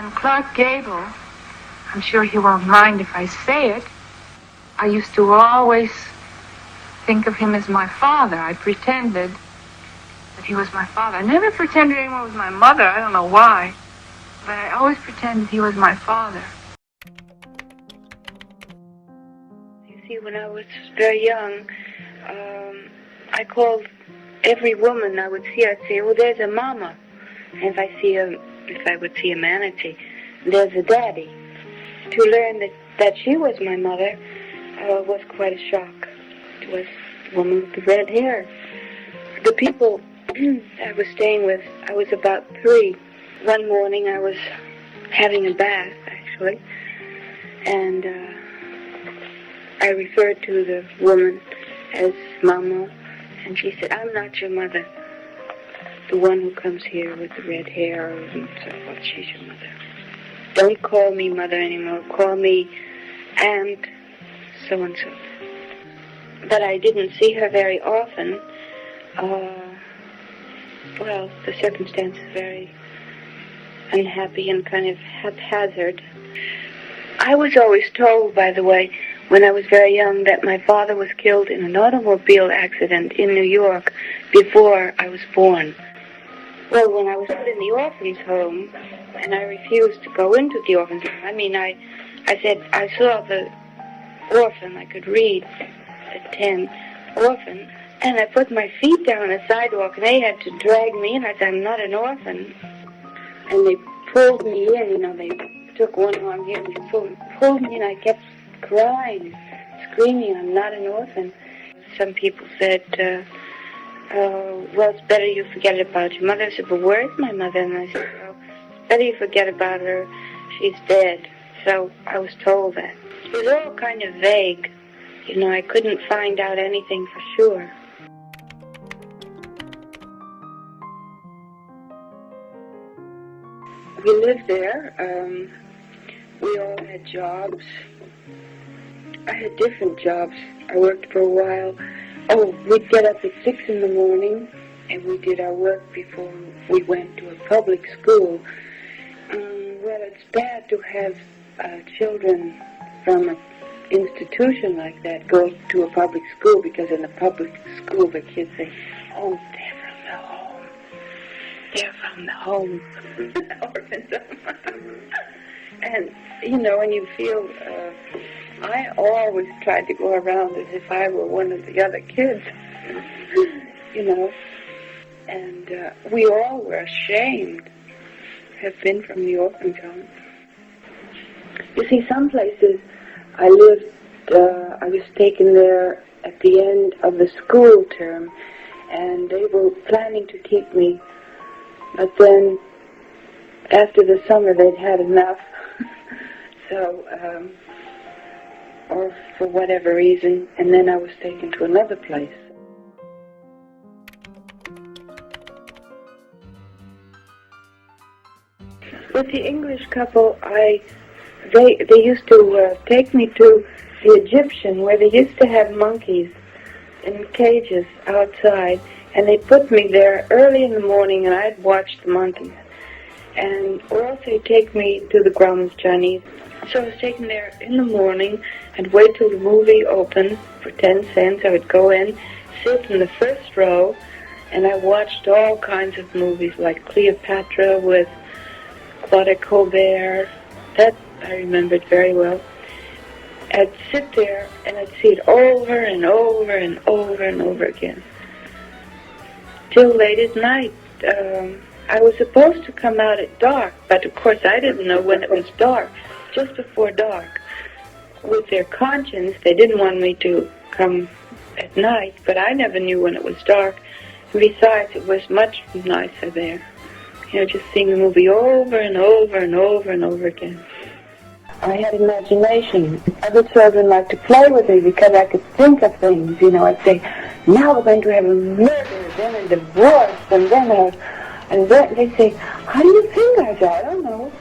And Clark Gable, I'm sure he won't mind if I say it, I used to always think of him as my father. I pretended that he was my father. I never pretended anyone was my mother. I don't know why. But I always pretended he was my father. You see, when I was very young, I called every woman I would see, I'd say, oh, there's a mama. And if I would see a man, I'd say, there's a daddy. To learn that she was my mother was quite a shock. It was the woman with the red hair. The people I was staying with, I was about 3. One morning I was having a bath, actually, and I referred to the woman as Mama, and she said, I'm not your mother. The one who comes here with the red hair and so forth, she's your mother. Don't call me mother anymore. Call me Aunt so-and-so. But I didn't see her very often. Well, the circumstances very unhappy and kind of haphazard. I was always told, by the way, when I was very young, that my father was killed in an automobile accident in New York before I was born. Well, when I was put in the orphan's home, and I refused to go into the orphan's home, I said, I saw the orphan, I could read at 10, orphan, and I put my feet down on the sidewalk, and they had to drag me in. I said, I'm not an orphan. And they pulled me in, they took one arm here, and they pulled me in. I kept crying, screaming, I'm not an orphan. Some people said, well, it's better you forget about your mother. I said, but where's my mother? And I said, well, it's better you forget about her. She's dead. So I was told that. It was all kind of vague. I couldn't find out anything for sure. We lived there. We all had jobs. I had different jobs. I worked for a while. Oh, we'd get up at 6 in the morning, and we did our work before we went to a public school. Well, it's bad to have children from an institution like that go to a public school, because in the public school the kids say, oh, they're from the home. They're from the home. Orphans. And, when you feel... I always tried to go around as if I were one of the other kids, and we all were ashamed to have been from the orphan home. You see, some places I lived, I was taken there at the end of the school term, and they were planning to keep me, but then after the summer they'd had enough, so... or for whatever reason, and then I was taken to another place. With the English couple, they used to take me to the Egyptian, where they used to have monkeys in cages outside, and they put me there early in the morning, and I'd watch the monkeys. Or else they'd take me to the Grum's Chinese. So I was taken there in the morning. I'd wait till the movie opened for 10 cents. I would go in, sit in the first row, and I watched all kinds of movies, like Cleopatra with Claude Colbert. That I remembered very well. I'd sit there, and I'd see it over and over and over and over again, till late at night. I was supposed to come out at dark, but of course I didn't know when it was dark. Just before dark. With their conscience, they didn't want me to come at night, but I never knew when it was dark. And besides, it was much nicer there. Just seeing the movie over and over and over and over again. I had imagination. Other children liked to play with me because I could think of things. I'd say, now we're going to have a murder, then a divorce, and then they say, how do you think I said? I don't know.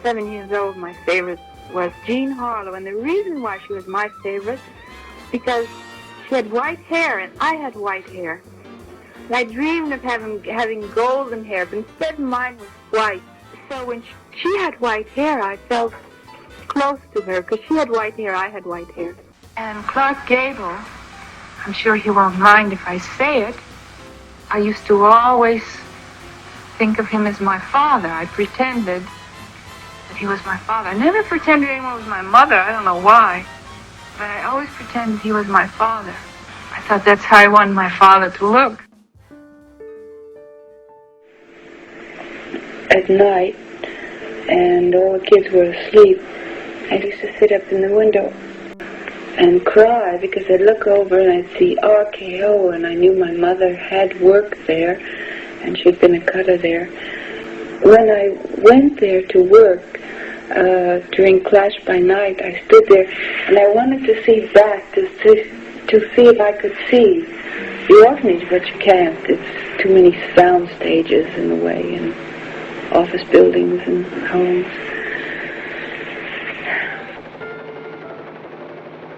7 years old, my favorite was Jean Harlow, and the reason why she was my favorite, because she had white hair, and I had white hair. And I dreamed of having golden hair, but instead mine was white. So when she had white hair, I felt close to her, because she had white hair, I had white hair. And Clark Gable, I'm sure he won't mind if I say it, I used to always think of him as my father. I pretended that he was my father. I never pretended anyone was my mother. I don't know why. But I always pretended he was my father. I thought that's how I wanted my father to look. At night, and all the kids were asleep, I used to sit up in the window and cry because I'd look over and I'd see RKO, and I knew my mother had worked there and she'd been a cutter there. When I went there to work during Clash by Night, I stood there and I wanted to see back to see if I could see the orphanage, but you can't. It's too many sound stages in the way, and office buildings and homes.